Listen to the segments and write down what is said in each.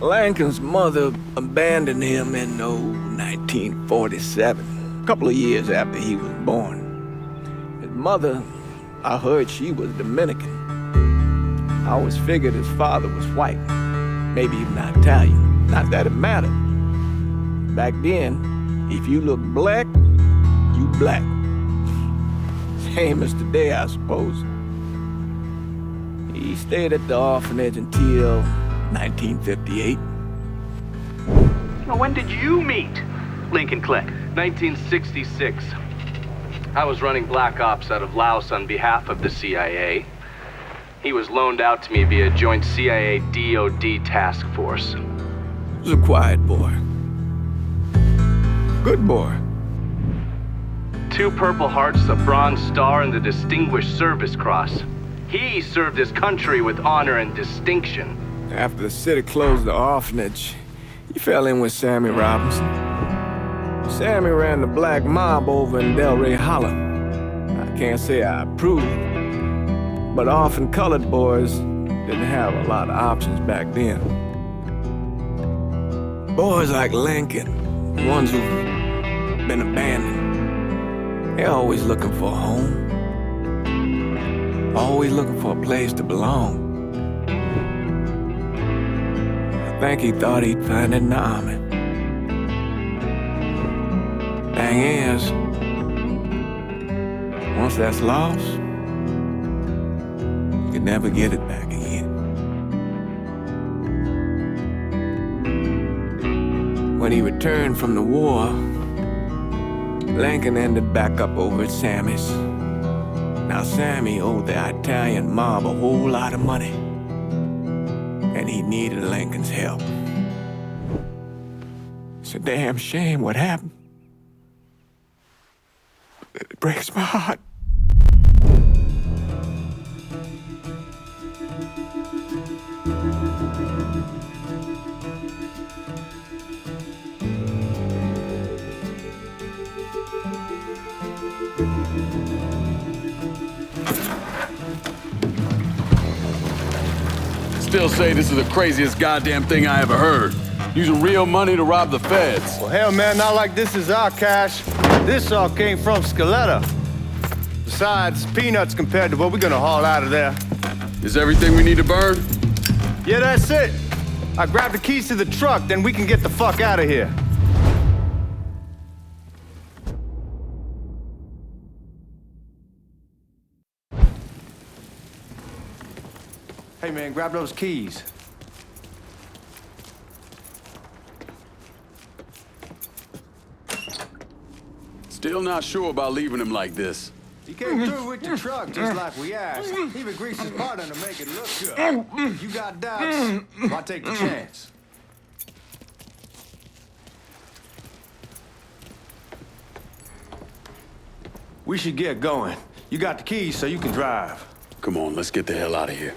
Lincoln's mother abandoned him in 1947, a couple of years after he was born. His mother, I heard she was Dominican. I always figured his father was white, maybe even Italian. Not that it mattered. Back then, if you looked black, you black. Same as today, I suppose. He stayed at the orphanage until 1958. Now, when did you meet Lincoln Click? 1966. I was running Black Ops out of Laos on behalf of the CIA. He was loaned out to me via joint CIA-DOD task force. He was a quiet boy. Good boy. 2 Purple Hearts, a Bronze Star, and the Distinguished Service Cross. He served his country with honor and distinction. After the city closed the orphanage, he fell in with Sammy Robinson. Sammy ran the black mob over in Delray Hollow. I can't say I approved, but orphan colored boys didn't have a lot of options back then. Boys like Lincoln, the ones who've been abandoned, they're always looking for a home. Always looking for a place to belong. I think he thought he'd find it in the army. Thing is, once that's lost, you can never get it back again. When he returned from the war, Lincoln ended back up over at Sammy's. Now, Sammy owed the Italian mob a whole lot of money, and he needed Lincoln's help. It's a damn shame what happened. It breaks my heart. Still say this is the craziest goddamn thing I ever heard. Using real money to rob the feds. Well, hell, man, not like this is our cash. This all came from Scaletta. Besides, peanuts compared to what we're gonna haul out of there. Is everything we need to burn? Yeah, that's it. I grab the keys to the truck, then we can get the fuck out of here. Hey, man, grab those keys. Still not sure about leaving him like this. He came through with the truck just like we asked. Even greased his partner to make it look good. You got doubts? Why take the chance? We should get going. You got the keys so you can drive. Come on, let's get the hell out of here.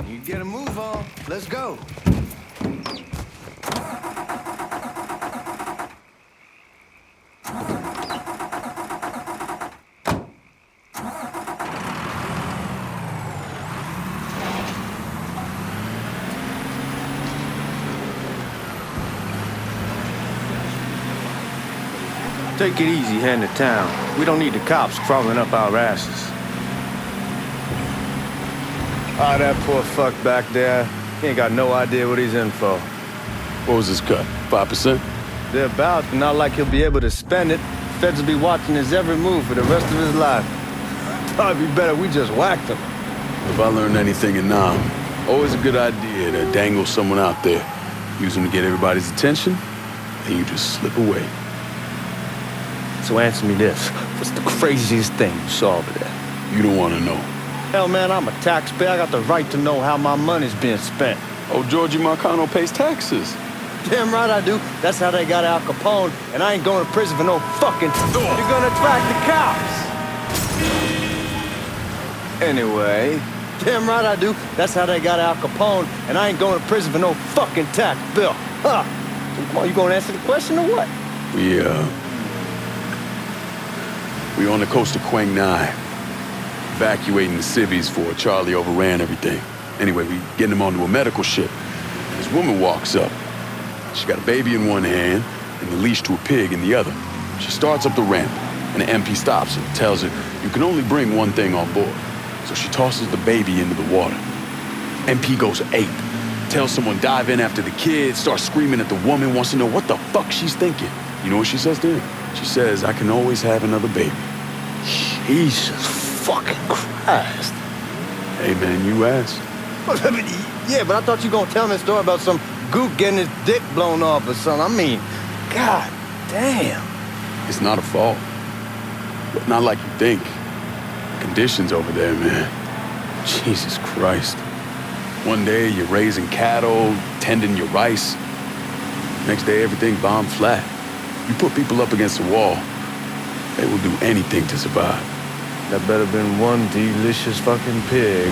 You get a move on. Let's go. Take it easy heading to town. We don't need the cops crawling up our asses. Ah, that poor fuck back there. He ain't got no idea what he's in for. What was his cut? 5%? Thereabouts, but not like he'll be able to spend it. Feds will be watching his every move for the rest of his life. Probably be better we just whacked him. If I learned anything in Nam, always a good idea to dangle someone out there. Use them to get everybody's attention, then you just slip away. So answer me this. What's the craziest thing you saw over there? You don't want to know. Hell, man, I'm a taxpayer. I got the right to know how my money's being spent. Oh, Georgie Marcano pays taxes. Damn right I do. That's how they got Al Capone, and I ain't going to prison for no fucking... You're gonna attract the cops! Anyway, damn right I do. That's how they got Al Capone, and I ain't going to prison for no fucking tax bill. Huh? So come on, you gonna answer the question or what? We on the coast of Quang Nai, evacuating the civvies for Charlie overran everything. Anyway, we getting him onto a medical ship. This woman walks up. She got a baby in one hand and the leash to a pig in the other. She starts up the ramp, and the MP stops her and tells her, you can only bring one thing on board. So she tosses the baby into the water. MP goes ape. Tells someone dive in after the kid, starts screaming at the woman, wants to know what the fuck she's thinking. You know what she says to him? She says, I can always have another baby. Jesus fucking Christ. Hey man, you asked. Yeah, but I thought you gonna tell me a story about some gook getting his dick blown off or something. I mean, god damn. It's not a fault. But not like you think. Conditions over there, man. Jesus Christ. One day you're raising cattle, tending your rice. Next day everything bombed flat. You put people up against the wall, they will do anything to survive. That better been one delicious fucking pig.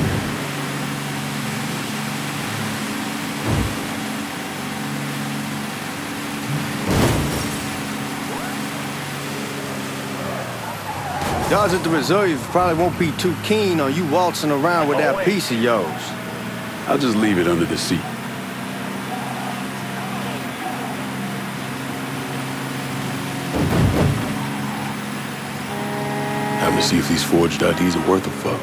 Guys at the reserve probably won't be too keen on you waltzing around with that piece of yours. I'll just leave it under the seat. Time to see if these forged IDs are worth a fuck.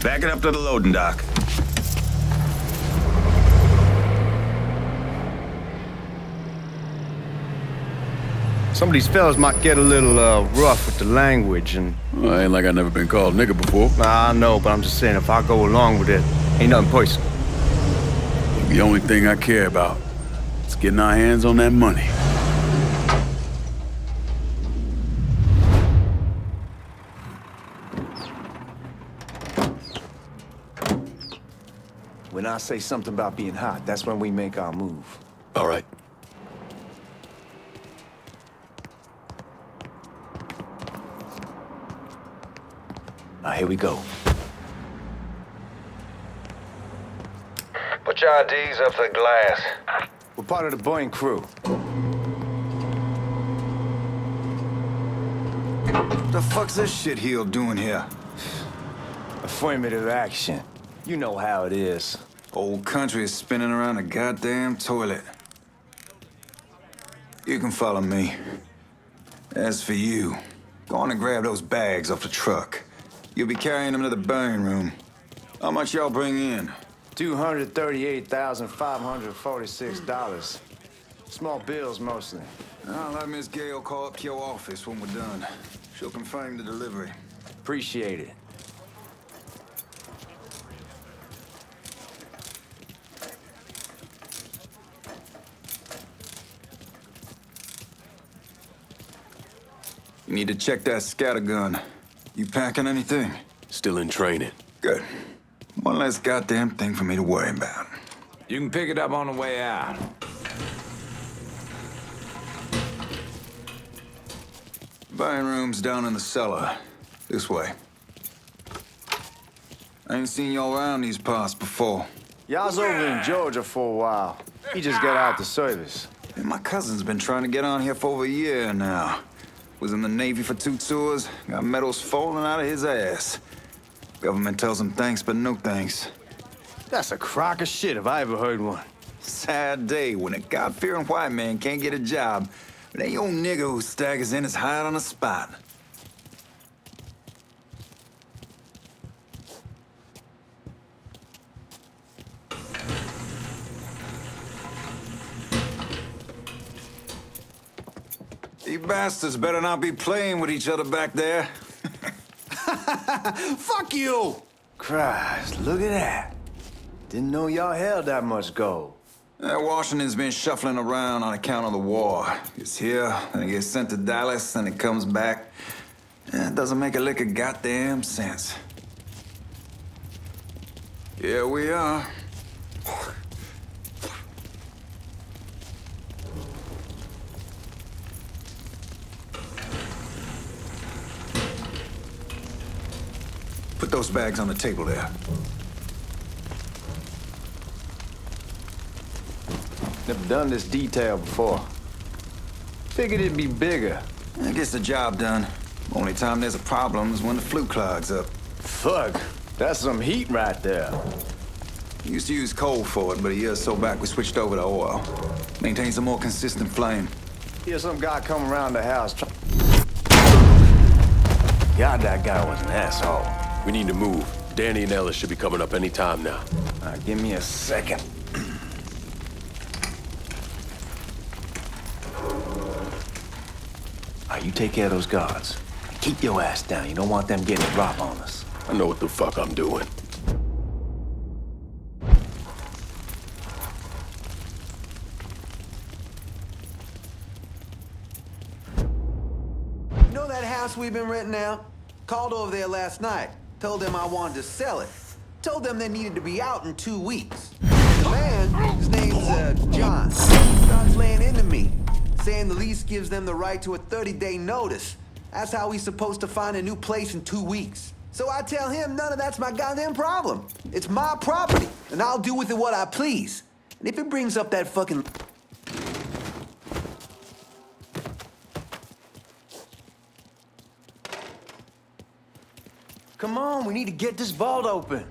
Back it up to the loading dock. Some of these fellas might get a little rough with the language and... Well, ain't like I never been called nigga before. Nah, I know, but I'm just saying if I go along with it, ain't nothing personal. The only thing I care about is getting our hands on that money. When I say something about being hot, that's when we make our move. All right. Now, here we go. Put your IDs up for the glass. We're part of the Boeing crew. What the fuck's this shitheel doing here? Affirmative action. You know how it is. Old country is spinning around a goddamn toilet. You can follow me. As for you, go on and grab those bags off the truck. You'll be carrying them to the burn room. How much y'all bring in? $238,546. Small bills, mostly. I'll have Miss Gale call up to your office when we're done. She'll confirm the delivery. Appreciate it. You need to check that scatter gun. You packing anything? Still in training. Good. One less goddamn thing for me to worry about. You can pick it up on the way out. Burn room's down in the cellar. This way. I ain't seen y'all around these parts before. Y'all's over in Georgia for a while. He just got out the service. And my cousin's been trying to get on here for over a year now. Was in the Navy for 2 tours, got medals falling out of his ass. Government tells him thanks, but no thanks. That's a crock of shit if I ever heard one. Sad day when a God-fearing white man can't get a job, but any old nigga who staggers in is hired on the spot. You bastards better not be playing with each other back there. Fuck you! Christ, look at that. Didn't know y'all held that much gold. Washington's been shuffling around on account of the war. It's here, and it gets sent to Dallas, and it comes back. It doesn't make a lick of goddamn sense. Here we are. Put those bags on the table there. Never done this detail before. Figured it'd be bigger. It gets the job done. Only time there's a problem is when the flue clogs up. Fuck, that's some heat right there. Used to use coal for it, but a year or so back we switched over to oil. Maintains a more consistent flame. Hear some guy come around the house. God, that guy was an asshole. We need to move. Danny and Ellis should be coming up any time now. Give me a second. You take care of those guards. Keep your ass down. You don't want them getting a drop on us. I know what the fuck I'm doing. You know that house we've been renting out? Called over there last night. Told them I wanted to sell it. Told them they needed to be out in 2 weeks. The man, his name's John, starts laying into me, saying the lease gives them the right to a 30-day notice. That's how he's supposed to find a new place in 2 weeks. So I tell him none of that's my goddamn problem. It's my property, and I'll do with it what I please. And if it brings up that fucking... Come on, we need to get this vault open.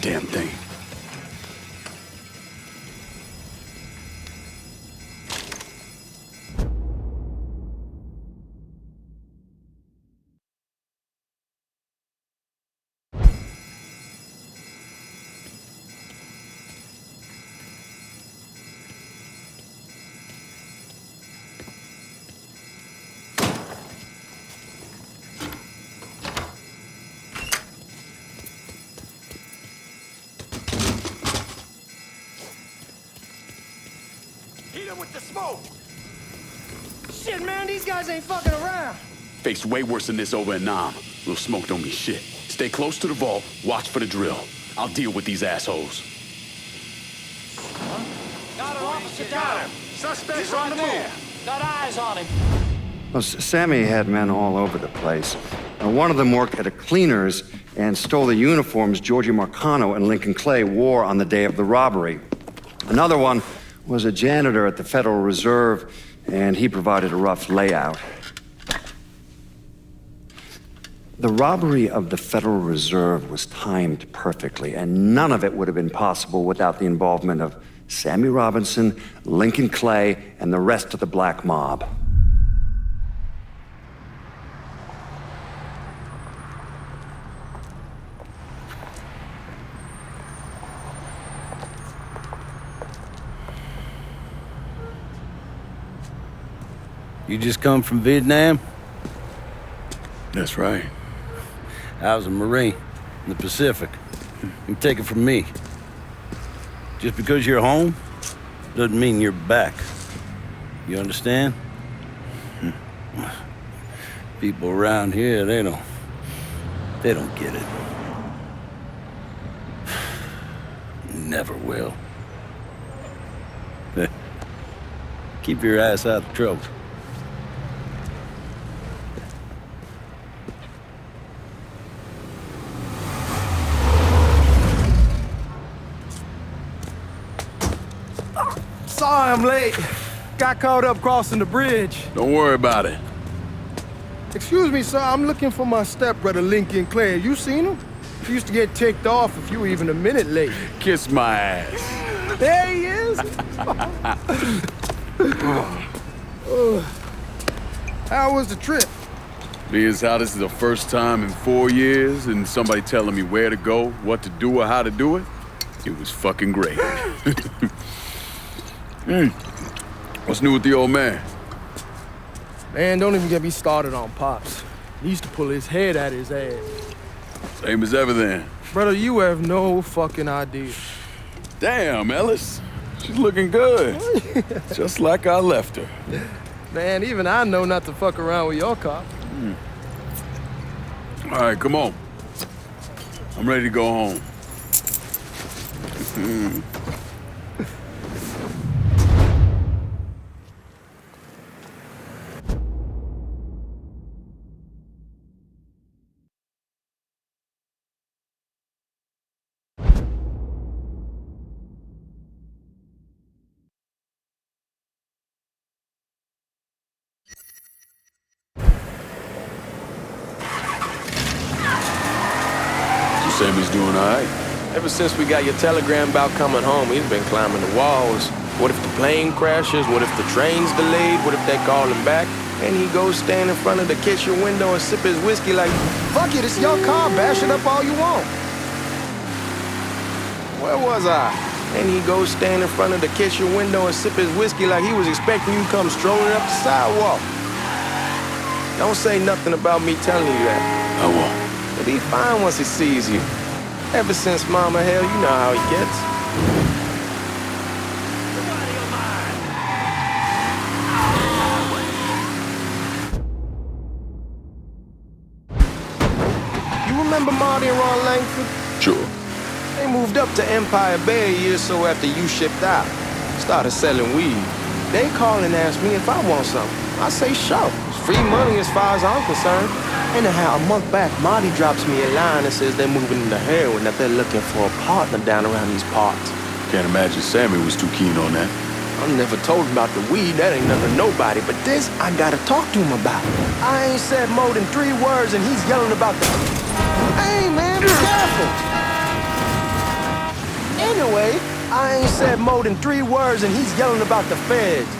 Damn thing. Hit him with the smoke! Shit, man, these guys ain't fucking around. Faced way worse than this over in Nam. Little smoke don't mean shit. Stay close to the vault, watch for the drill. I'll deal with these assholes. Got an officer down. Suspect's on the move. Got eyes on him. Well, Sammy had men all over the place. One of them worked at a cleaner's and stole the uniforms Georgie Marcano and Lincoln Clay wore on the day of the robbery. Another one was a janitor at the Federal Reserve, and he provided a rough layout. The robbery of the Federal Reserve was timed perfectly, and none of it would have been possible without the involvement of Sammy Robinson, Lincoln Clay, and the rest of the black mob. You just come from Vietnam? That's right. I was a Marine in the Pacific. You take it from me. Just because you're home doesn't mean you're back. You understand? People around here, they don't get it. Never will. Keep your ass out of trouble. Sorry I'm late. Got caught up crossing the bridge. Don't worry about it. Excuse me, sir. I'm looking for my stepbrother, Lincoln Clay. You seen him? He used to get ticked off if you were even a minute late. Kiss my ass. There he is. How was the trip? Being how this is the first time in 4 years and somebody telling me where to go, what to do, or how to do it, it was fucking great. What's new with the old man? Man, don't even get me started on Pops. He used to pull his head out his ass. Same as ever then. Brother, you have no fucking idea. Damn, Ellis. She's looking good. Just like I left her. Man, even I know not to fuck around with your car. All right, come on. I'm ready to go home. Sammy's doing all right. Ever since we got your telegram about coming home, he's been climbing the walls. What if the plane crashes? What if the train's delayed? What if they call him back? And he goes stand in front of the kitchen window and sip his whiskey like, fuck it, it's your car, bash it up all you want. Where was I? And he goes stand in front of the kitchen window and sip his whiskey like he was expecting you to come strolling up the sidewalk. Don't say nothing about me telling you that. I won't. But he's fine once he sees you. Ever since Mama, hell, you know how he gets. You remember Marty and Ron Langford? Sure. They moved up to Empire Bay a year or so after you shipped out. Started selling weed. They call and ask me if I want something. I say sure. It's free money as far as I'm concerned. Anyhow, a month back, Marty drops me a line and says they're moving into heroin, that they're looking for a partner down around these parts. Can't imagine Sammy was too keen on that. I never told him about the weed, that ain't nothing to nobody, but this I gotta talk to him about. I ain't said more than 3 words and he's yelling about the... Hey, man, be careful! Anyway, I ain't said more than 3 words and he's yelling about the feds.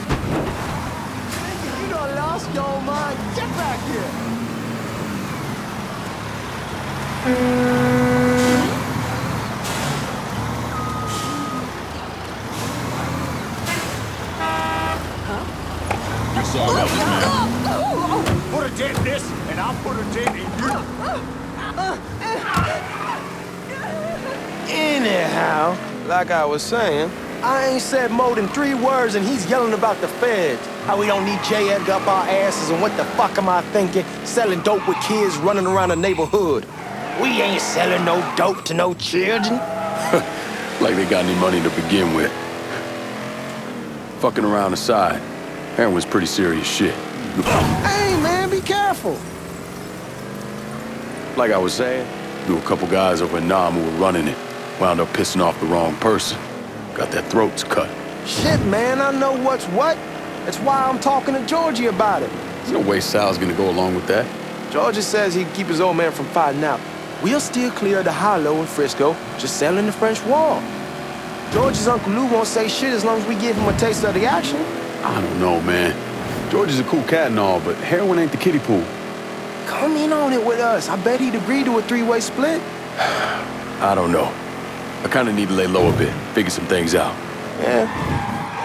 You done lost your mind. Get back here! You saw about this man. Put a dent in this, and I'll put a dent in you. Anyhow, like I was saying, I ain't said more than 3 words and he's yelling about the feds. How we don't need J. Edgar up our asses and what the fuck am I thinking? Selling dope with kids running around the neighborhood. We ain't selling no dope to no children. Like they got any money to begin with. Fucking around aside, heroin's pretty serious shit. Hey, man, be careful. Like I was saying, knew a couple guys over in Nam who were running it. Wound up pissing off the wrong person. Got their throats cut. Shit, man, I know what's what. That's why I'm talking to Georgie about it. There's no way Sal's gonna go along with that. Georgie says he'd keep his old man from fighting out. We'll still clear the hollow in Frisco, just selling the French Wall. George's Uncle Lou won't say shit as long as we give him a taste of the action. I don't know, man. George is a cool cat and all, but heroin ain't the kiddie pool. Come in on it with us. I bet he'd agree to a 3-way split. I don't know. I kinda need to lay low a bit, figure some things out. Yeah,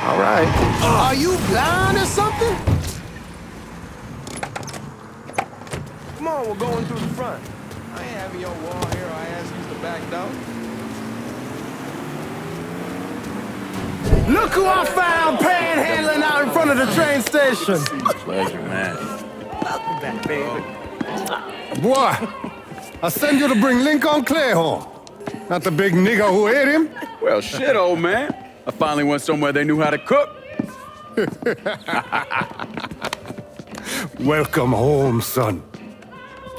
all right. Are you blind or something? Come on, we're going through the front. I ain't having your wall here, I ask you the back door. Look who I found panhandling out in front of the train station. Pleasure, man. Welcome back, baby. Boy, I send you to bring Lincoln Clay home. Not the big nigger who ate him. Well, shit, old man. I finally went somewhere they knew how to cook. Welcome home, son.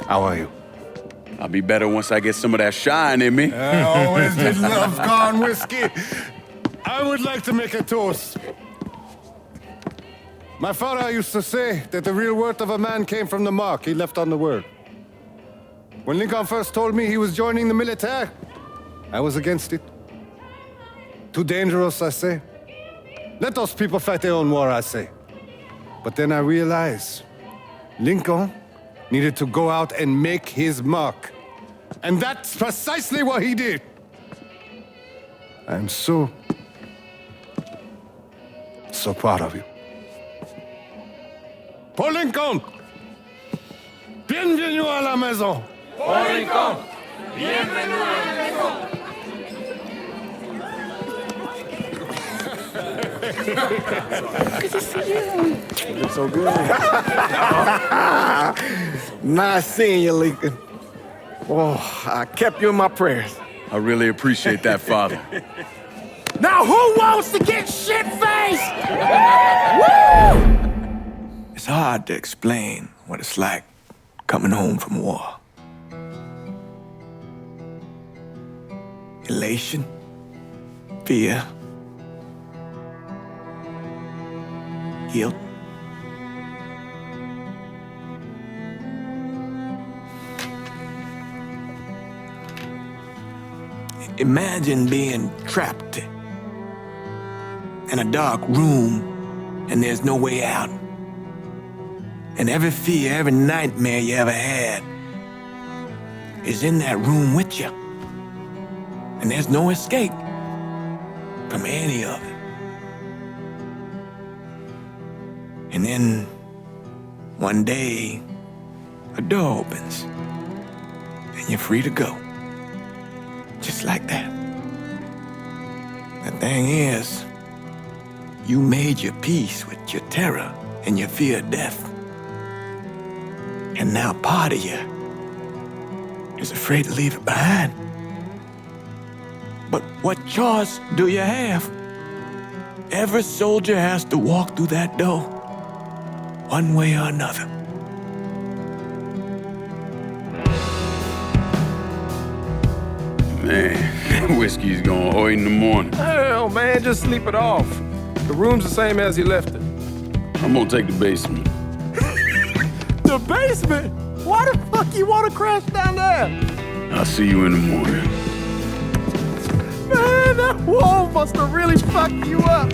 How are you? I'll be better once I get some of that shine in me. I always did love corn whiskey. I would like to make a toast. My father used to say that the real worth of a man came from the mark he left on the world. When Lincoln first told me he was joining the military, I was against it. Too dangerous, I say. Let those people fight their own war, I say. But then I realized Lincoln needed to go out and make his mark. And that's precisely what he did. I'm so proud of you. Paul Lincoln! Bienvenue à la maison! Paul Lincoln, bienvenue à la maison. Good to see you. You're so good. Nice seeing you, Lincoln. Oh, I kept you in my prayers. I really appreciate that, Father. Now who wants to get shit-faced? Woo! It's hard to explain what it's like coming home from war. Elation, fear, guilt. Imagine being trapped in a dark room and there's no way out. And every fear, every nightmare you ever had is in that room with you. And there's no escape from any of it. And then one day, a door opens and you're free to go. Just like that. The thing is, you made your peace with your terror and your fear of death. And now part of you is afraid to leave it behind. But what choice do you have? Every soldier has to walk through that door, one way or another. Man, whiskey's going hoy in the morning. Hell, man, just sleep it off. The room's the same as you left it. I'm gonna take the basement. The basement? Why the fuck you want to crash down there? I'll see you in the morning. Man, that wall must have really fucked you up.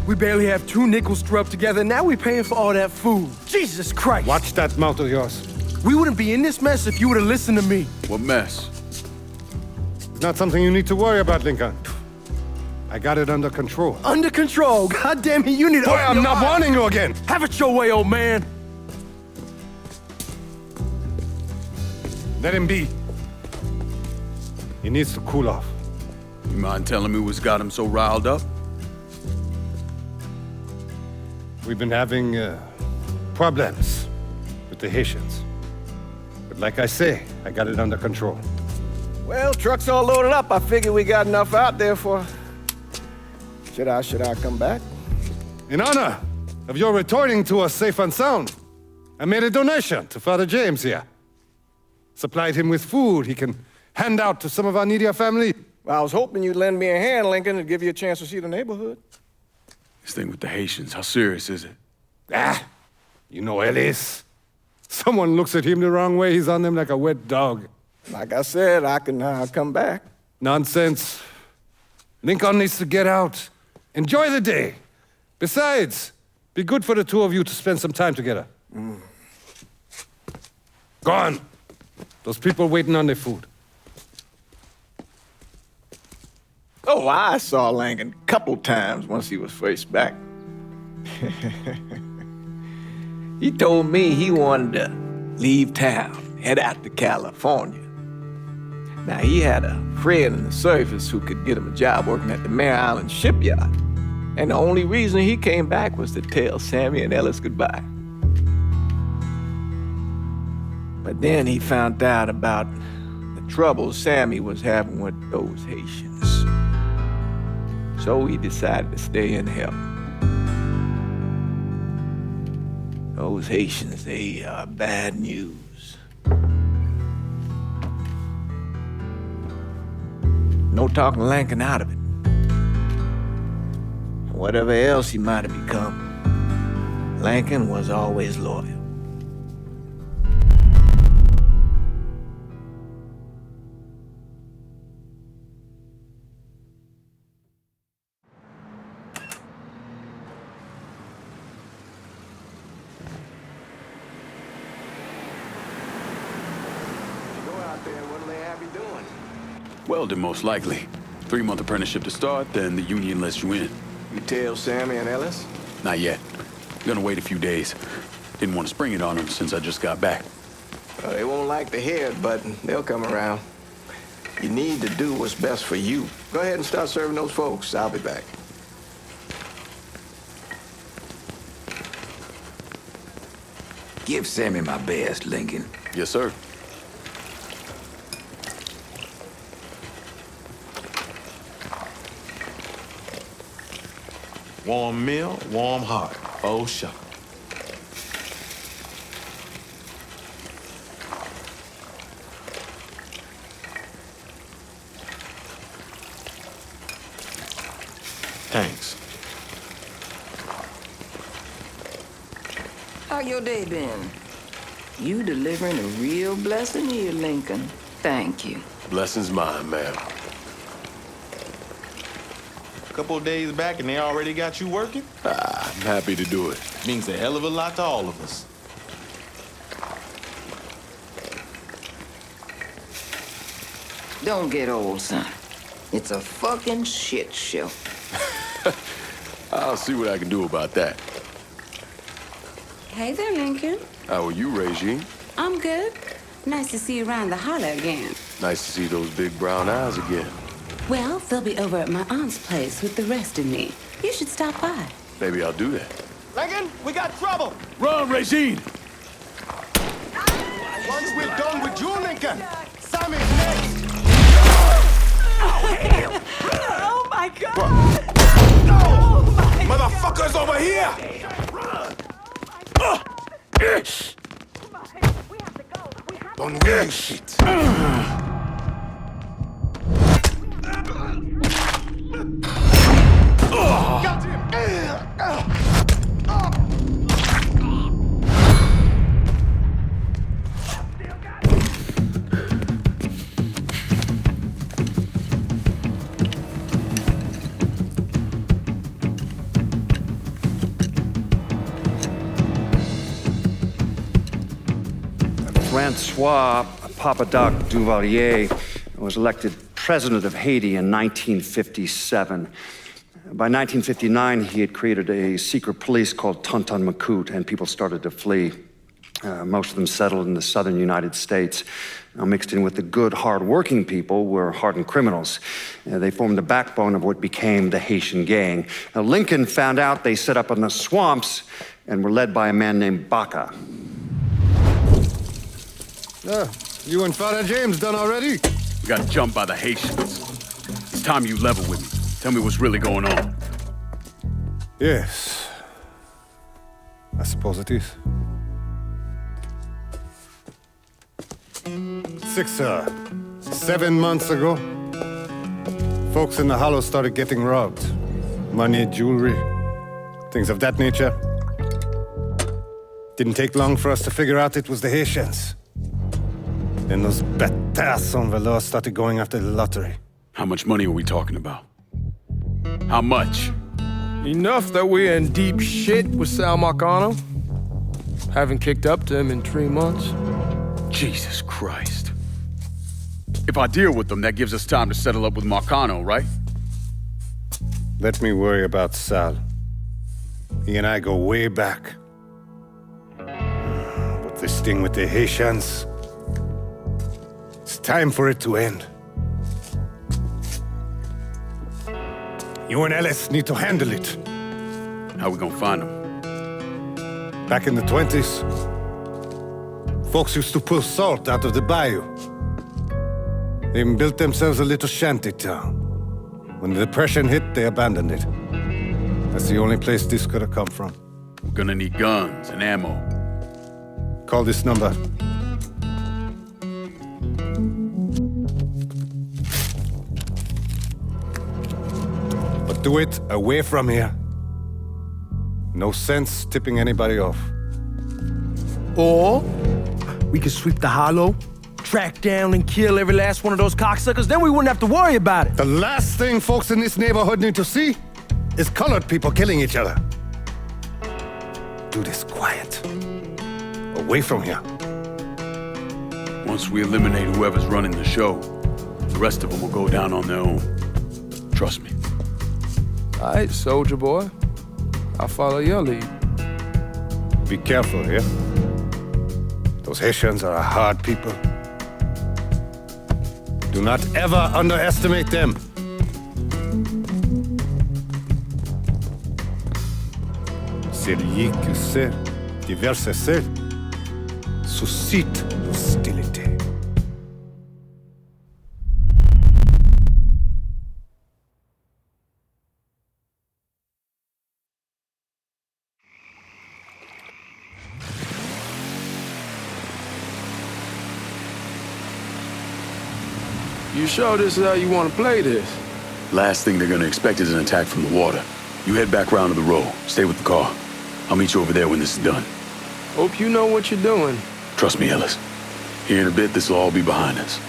We barely have 2 nickels to rub together, now we're paying for all that food. Jesus Christ! Watch that mouth of yours. We wouldn't be in this mess if you would have listened to me. What mess? It's not something you need to worry about, Lincoln. I got it under control. Under control? God damn it, you need to... Boy, I'm not warning you again! Have it your way, old man! Let him be. He needs to cool off. You mind telling me what's got him so riled up? We've been having problems with the Haitians. But like I say, I got it under control. Well, truck's all loaded up. I figure we got enough out there for... Should I come back? In honor of your returning to us safe and sound, I made a donation to Father James here. Supplied him with food he can hand out to some of our needier family. Well, I was hoping you'd lend me a hand, Lincoln, and give you a chance to see the neighborhood. This thing with the Haitians, how serious is it? You know Ellis. Someone looks at him the wrong way, he's on them like a wet dog. Like I said, I can come back. Nonsense. Lincoln needs to get out. Enjoy the day. Besides, be good for the two of you to spend some time together. Go on. Those people waiting on their food. Oh, I saw Lincoln a couple times once he was first back. He told me he wanted to leave town, head out to California. Now, he had a friend in the service who could get him a job working at the Mare Island shipyard. And the only reason he came back was to tell Sammy and Ellis goodbye. But then he found out about the trouble Sammy was having with those Haitians. So he decided to stay and help. Those Haitians, they are bad news. No talking Lincoln out of it. Whatever else he might have become, Lincoln was always loyal. Welding, most likely. 3-month apprenticeship to start, then the union lets you in. You tell Sammy and Ellis? Not yet. Gonna wait a few days. Didn't want to spring it on them since I just got back. They won't like to hear it, but they'll come around. You need to do what's best for you. Go ahead and start serving those folks. I'll be back. Give Sammy my best, Lincoln. Yes, sir. Warm meal, warm heart. Oh, sure. Thanks. How your day been? You delivering a real blessing here, Lincoln. Thank you. Blessing's mine, ma'am. Couple of days back and they already got you working? I'm happy to do it. Means a hell of a lot to all of us. Don't get old, son. It's a fucking shit show. I'll see what I can do about that. Hey there, Lincoln. How are you, Regine? I'm good. Nice to see you around the holler again. Nice to see those big brown eyes again. Well, they'll be over at my aunt's place with the rest of me. You should stop by. Maybe I'll do that. Lincoln, we got trouble! Run, Regine! Once we're done with you, Lincoln, Sammy's next! Oh, my God! Oh, my Motherfuckers God. Over here! Don't really shit. Got him! Francois Papadoc Duvalier was elected president of Haiti in 1957. By 1959, he had created a secret police called Tonton Macoute, and people started to flee. Most of them settled in the southern United States. Now, mixed in with the good, hard-working people were hardened criminals. They formed the backbone of what became the Haitian gang. Now, Lincoln found out they set up in the swamps and were led by a man named Baca. You and Father James done already? We got jumped by the Haitians. It's time you level with me. Tell me what's really going on. Yes. I suppose it is. 7 months ago, folks in the Hollow started getting robbed. Money, jewelry, things of that nature. Didn't take long for us to figure out it was the Haitians. Then those bâtards on velours started going after the lottery. How much money are we talking about? How much? Enough that we're in deep shit with Sal Marcano. Haven't kicked up to him in 3 months. Jesus Christ. If I deal with them, that gives us time to settle up with Marcano, right? Let me worry about Sal. He and I go way back. But this thing with the Haitians, it's time for it to end. You and Ellis need to handle it. How we gonna find them? Back in the 20s, folks used to pull salt out of the bayou. They even built themselves a little shanty town. When the Depression hit, they abandoned it. That's the only place this could have come from. We're gonna need guns and ammo. Call this number. But do it away from here. No sense tipping anybody off. Or we could sweep the Hollow, track down and kill every last one of those cocksuckers, then we wouldn't have to worry about it. The last thing folks in this neighborhood need to see is colored people killing each other. Do this quiet. Away from here. Once we eliminate whoever's running the show, the rest of them will go down on their own. Trust me. All right, soldier boy. I'll follow your lead. Be careful here. Those Haitians are a hard people. Do not ever underestimate them. Celui qui sait diverser seul suscite l'hostilité. You sure this is how you want to play this? Last thing they're gonna expect is an attack from the water. You head back round to the row. Stay with the car. I'll meet you over there when this is done. Hope you know what you're doing. Trust me, Ellis. Here in a bit, this will all be behind us.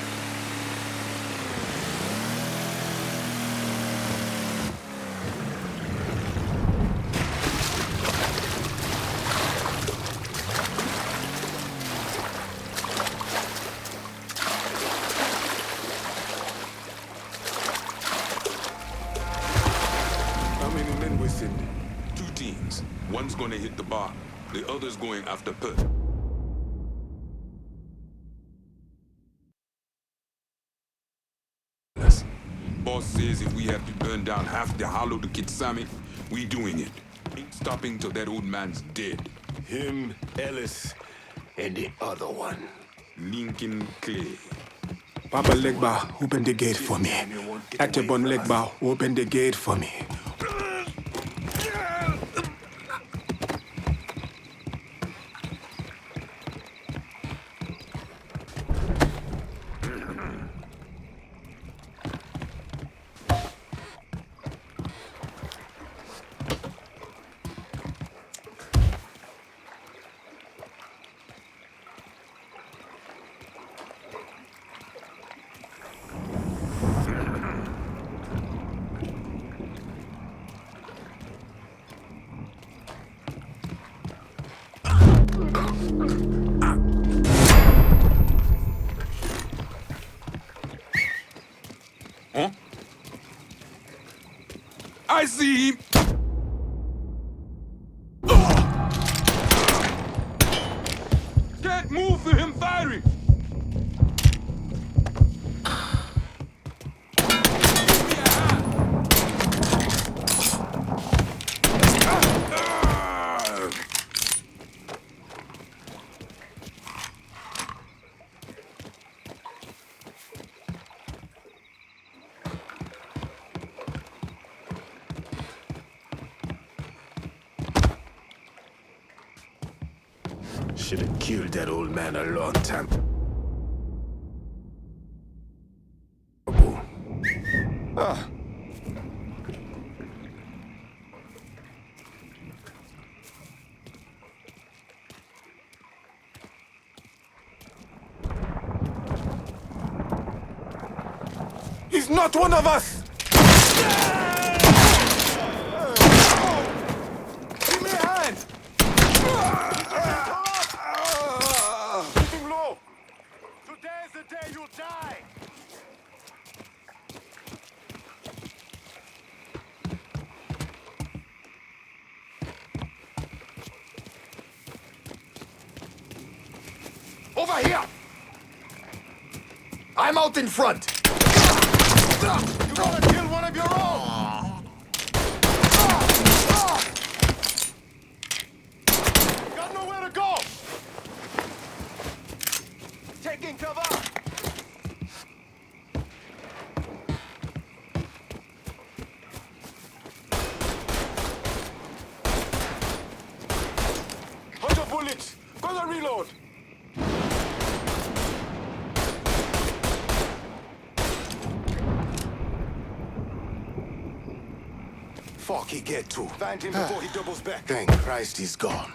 One's gonna hit the bar, the other's going after Pert. Boss says if we have to burn down half the Hollow to get Sammy, we doing it. Ain't stopping till that old man's dead. Him, Ellis, and the other one. Lincoln Clay. Papa Legba, open the gate for me. Actabon Legba, open the gate for me. see him. Can't move for him firing. Should have killed that old man a long time. Ah. He's not one of us! Give me a hand! Getting low! Today is the day you'll die! Over here! I'm out in front! You gotta kill one of your own! Got nowhere to go! Taking cover! Bunch of bullets! Gonna reload! Fuck, he get to. Find him before he doubles back. Thank Christ he's gone.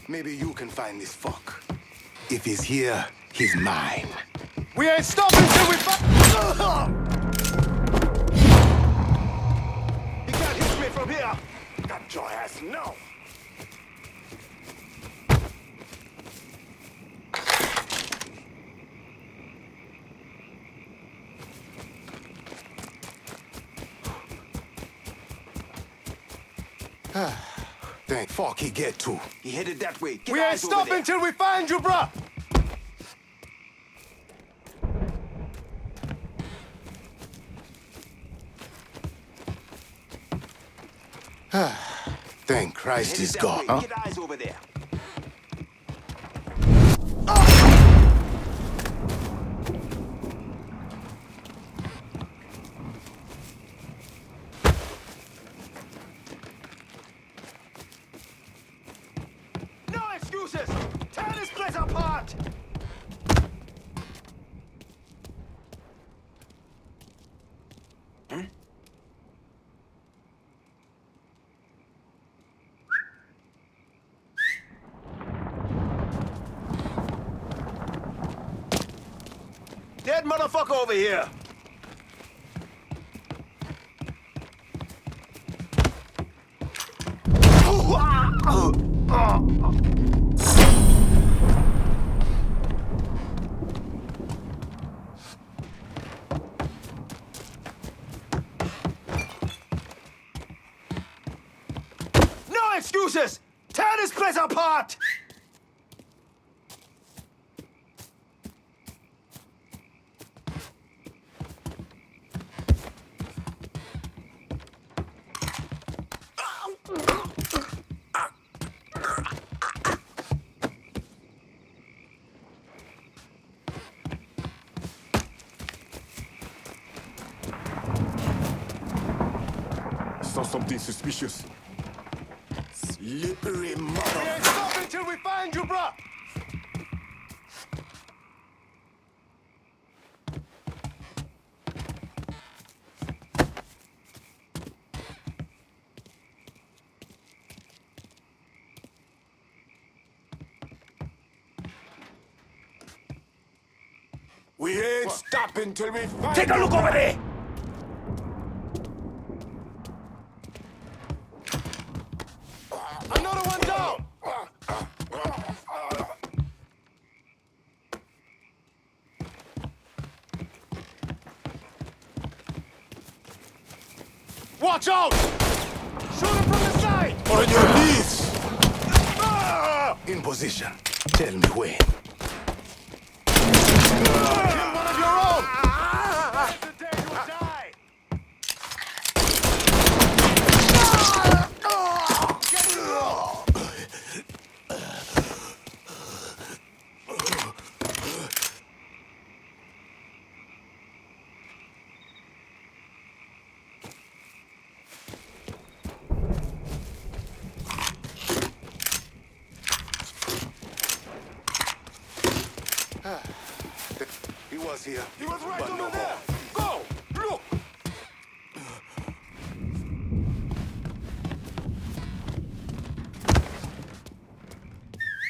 Maybe you can find this fuck. If he's here, he's mine. We ain't stopping till we find... He can't hit me from here. Got your ass now. Thank fuck he get to. He headed that way. Get we ain't stopping till we find you, bruh! Thank Christ he's gone. Huh? Get eyes over there. Tear this place apart! Hmm? Dead motherfucker over here! No excuses! Tear this place apart! Saw something suspicious. Slippery mother... We ain't stopping until we find you, bruh! We ain't stopping till we find... Take a look over there! Another one down! Watch out! Shoot him from the side! On your knees! In position. Tell me when. Kill one of your own! Hesitate, you'll die! He was here. He was right over there. Go! Look!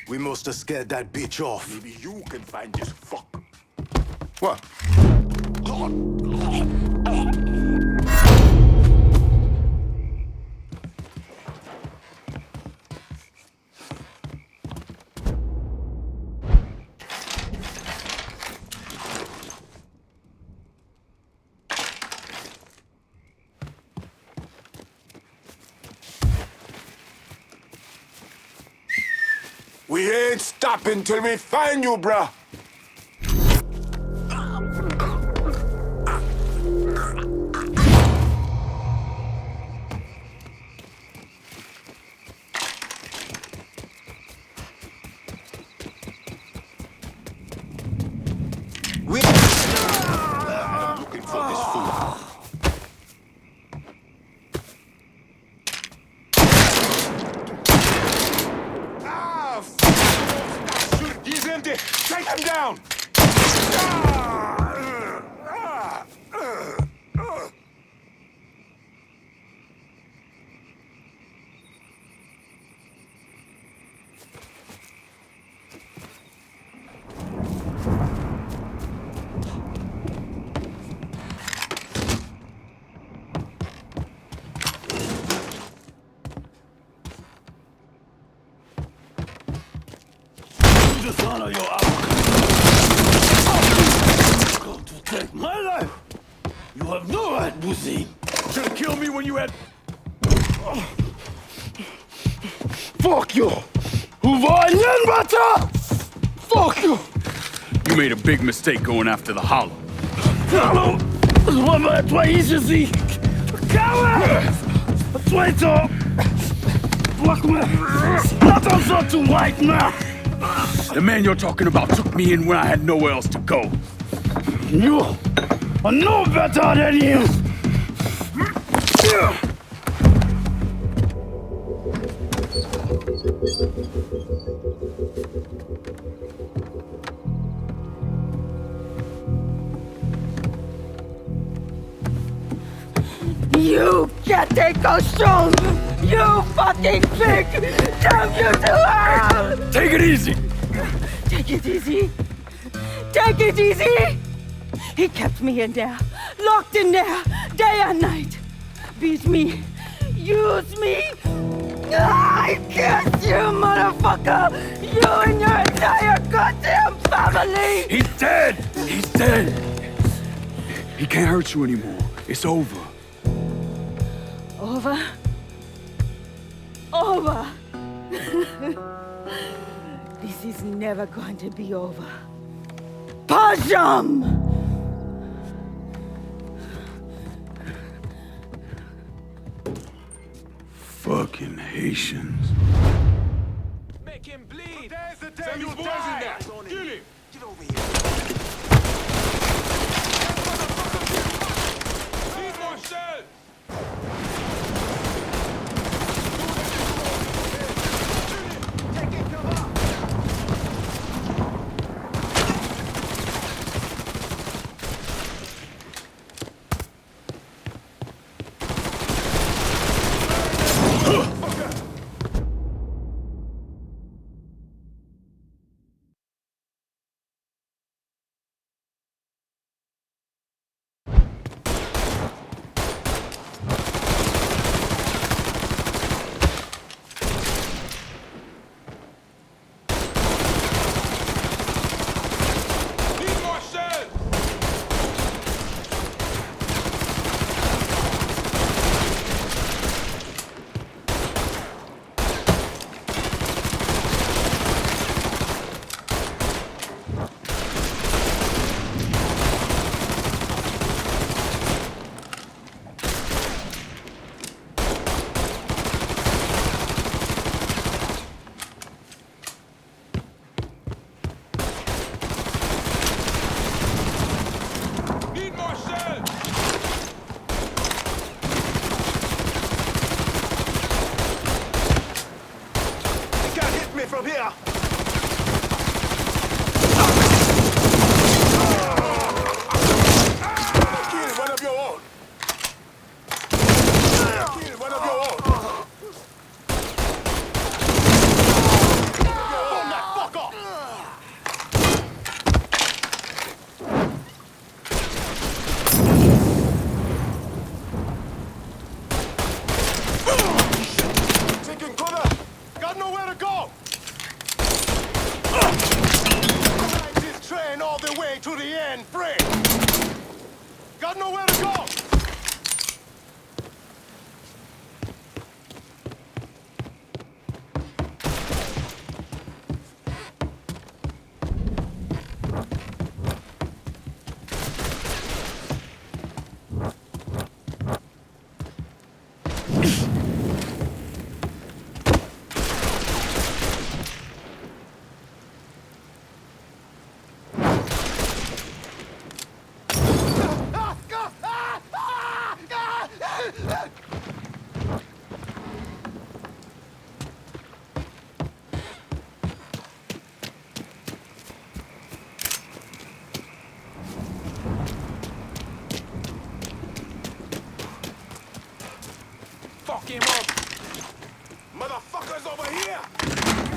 We must have scared that bitch off. Maybe you can find this fuck. What? We ain't stopping till we find you, bruh. I'm looking for this fool. He's empty! Take him down! Dishonor your outcome. Come to take my life. You have no right, Buzine. Should have killed me when you had... Fuck you! Who var igen, bata? Fuck you! You made a big mistake going after the Hollow. Hallo! Das war mal etwa easy Sieg. Coward! Traitor! Fuck me! Not on so too white man! The man you're talking about took me in when I had nowhere else to go. You are no better than him! You can't take a show! You fucking pig! Damn you to hell! Take it easy! Take it easy! Take it easy! He kept me in there, locked in there, day and night. Beat me, use me. I kiss you, motherfucker! You and your entire goddamn family! He's dead! He's dead! He can't hurt you anymore. It's over. Over? Over! This is never going to be over. Pajam! Fucking Haitians. Make him bleed! Today's the day you die! Kill him! Get over here! Need more shells! here! Kill one of your own! Kill one of your own! Fuck off! Taking cover! Got nowhere to go! Ride this train all the way to the end, free! Got nowhere to go! Fuck him up! Motherfuckers over here!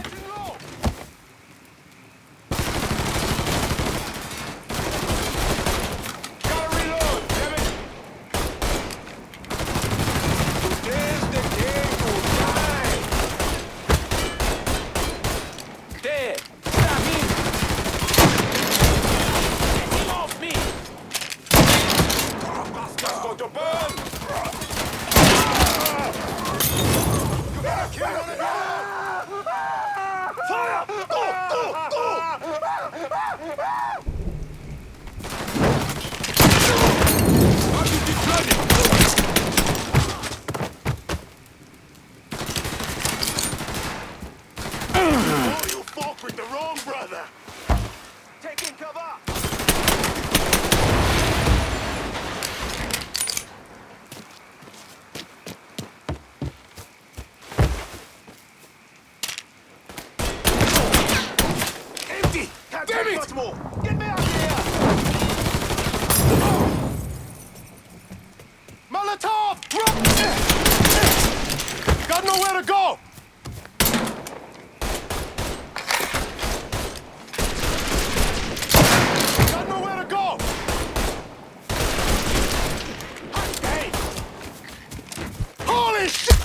Getting low! Gotta reload, damn it! Today's the day to die! There! Stop him! Get him off me! Bastards going to burn! You gotta kill one of your own! Fire! Go! Go! Go! How did you turn it? Oh, you fought with the wrong brother! Taking cover! Empty! Can't Damn take it! much more! Get me out of here! Molotov! Got nowhere to go! Got nowhere to go! Hey! Holy shit!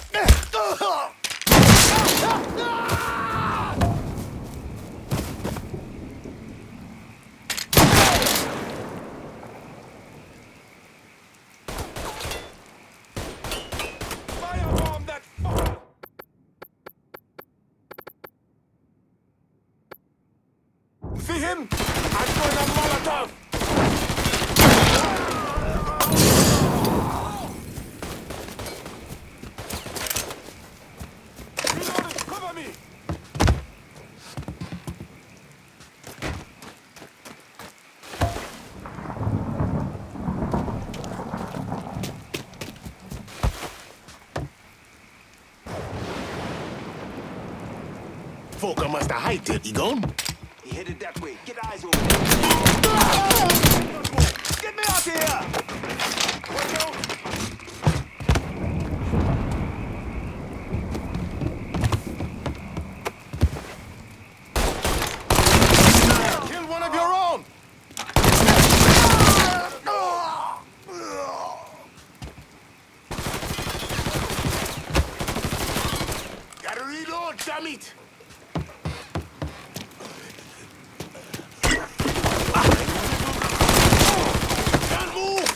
Firebomb that fucker! See him? I'm throwing a Molotov! Reloading, cover me! Folker must have hiked it. He gone? He headed that way. Get eyes on him. Get me out here! Watch out! Kill one of your own! Gotta reload, damn it! Can't move!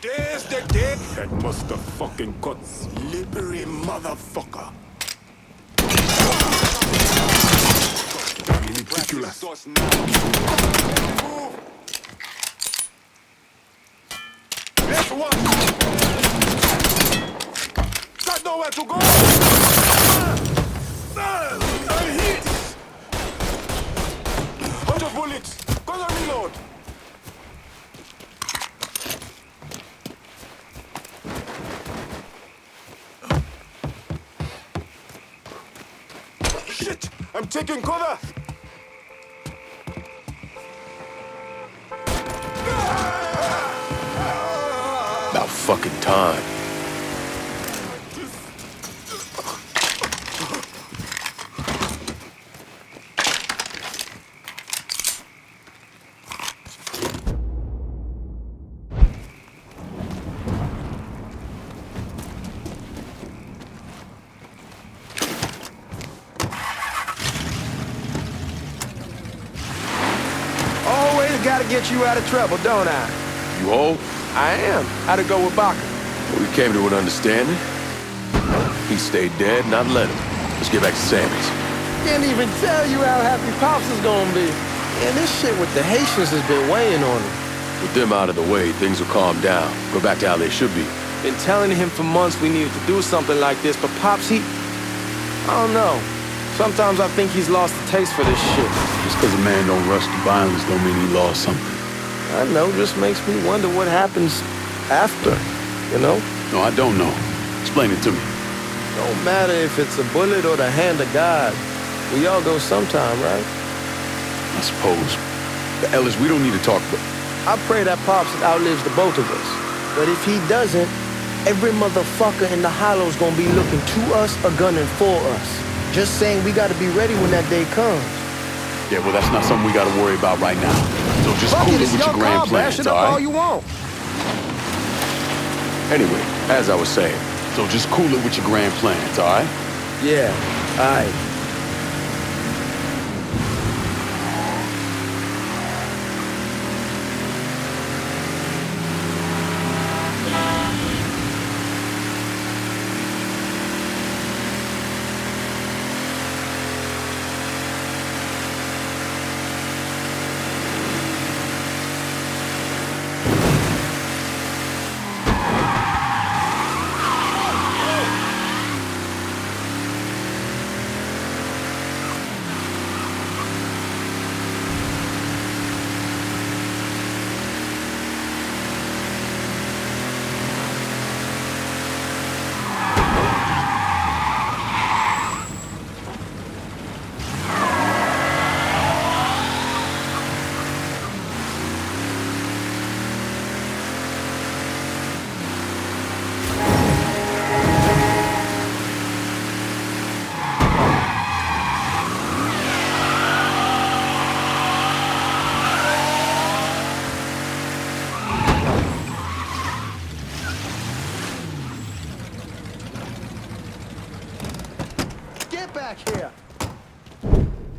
Today's the day. That must have fucking cut slippery motherfucker. Ridiculous. you want? Got nowhere to go! I hit! 100 bullets! Gonna reload! Shit! I'm taking cover! About fucking time. Always gotta get you out of trouble, don't I? You hold? I am. How'd it go with Baca? We came to an understanding. He stayed dead, and I let him. Let's get back to Sammy's. Can't even tell you how happy Pops is gonna be. Man, this shit with the Haitians has been weighing on him. With them out of the way, things will calm down. Go back to how they should be. Been telling him for months we needed to do something like this, but Pops, I don't know. Sometimes I think he's lost the taste for this shit. Just because a man don't rush to violence don't mean he lost something. I know, just makes me wonder what happens after, you know? No, I don't know. Explain it to me. Don't matter if it's a bullet or the hand of God. We all go sometime, right? I suppose. But Ellis, we don't need to talk about... I pray that Pops outlives the both of us. But if he doesn't, every motherfucker in the hollow's gonna be looking to us or gunning for us. Just saying we gotta be ready when that day comes. Yeah, well, that's not something we gotta worry about right now. So just cool it with your grand plans, all right? All you want. Anyway, as I was saying, so just cool it with your grand plans, all right? Yeah, all right.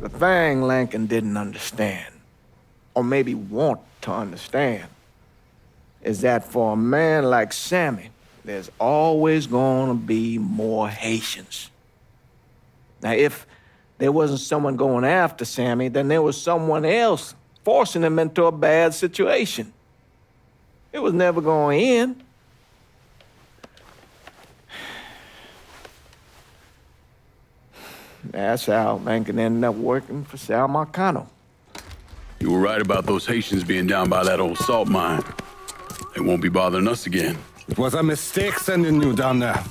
The thing Lincoln didn't understand, or maybe want to understand, is that for a man like Sammy, there's always gonna be more Haitians. Now, if there wasn't someone going after Sammy, then there was someone else forcing him into a bad situation. It was never going to end. That's how Lincoln ended up working for Sal Marcano. You were right about those Haitians being down by that old salt mine. They won't be bothering us again. It was a mistake sending you down there.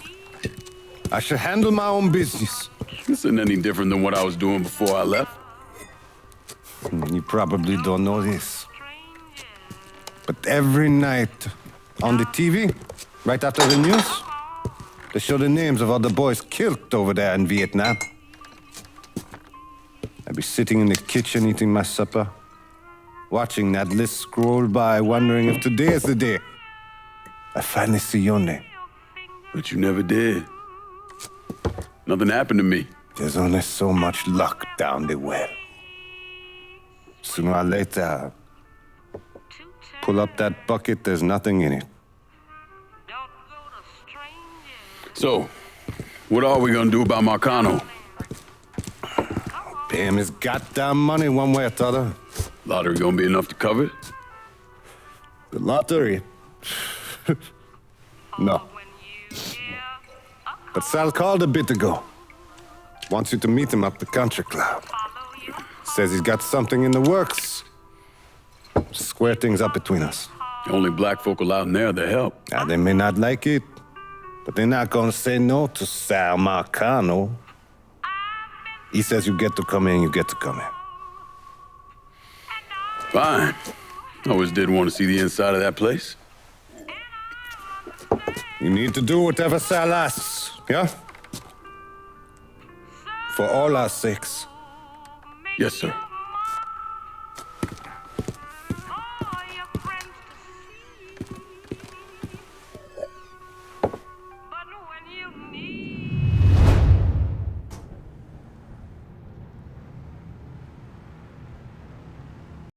I should handle my own business. This isn't any different than what I was doing before I left. You probably don't know this. But every night on the TV, right after the news, they show the names of all the boys killed over there in Vietnam. I'd be sitting in the kitchen eating my supper, watching that list scroll by, wondering if today is the day I finally see your name. But you never did. Nothing happened to me. There's only so much luck down the well. Sooner or later, pull up that bucket, there's nothing in it. So, what are we gonna do about Marcano? Pay him his goddamn money one way or the other. Lottery gonna be enough to cover it? The lottery? No. But Sal called a bit ago. Wants you to meet him up the country club. Says he's got something in the works. Square things up between us. The only black folk allowed in there to help. They may not like it, but they're not gonna say no to Sal Marcano. He says you get to come in, you get to come in. Fine. Always did want to see the inside of that place. You need to do whatever Sal asks, yeah? For all our sakes. Yes, sir.